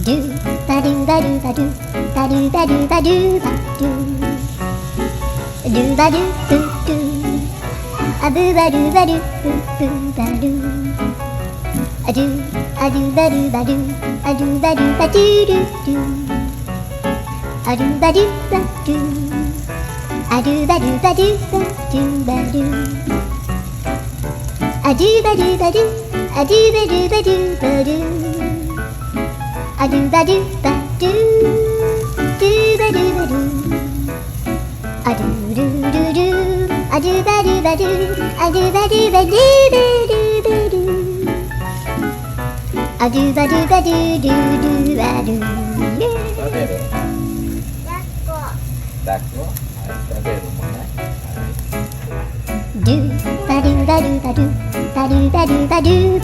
ドゥバルバルバルバルバルバルバルドゥバルドゥドゥアブバルバルブブバルアドゥアドゥバルバルアドゥバルバドゥルドゥアドゥバルバドゥアドゥバルバドゥバドゥバルアドゥバルバドゥアドゥバルバドゥバルアドゥバルバドゥドゥバルバルアドゥルルルアドゥバルバルアドゥバルバルバルバルアドゥバルバルルルバル抱っこ食べるもね。ドゥバルバルバルバルバルバルバ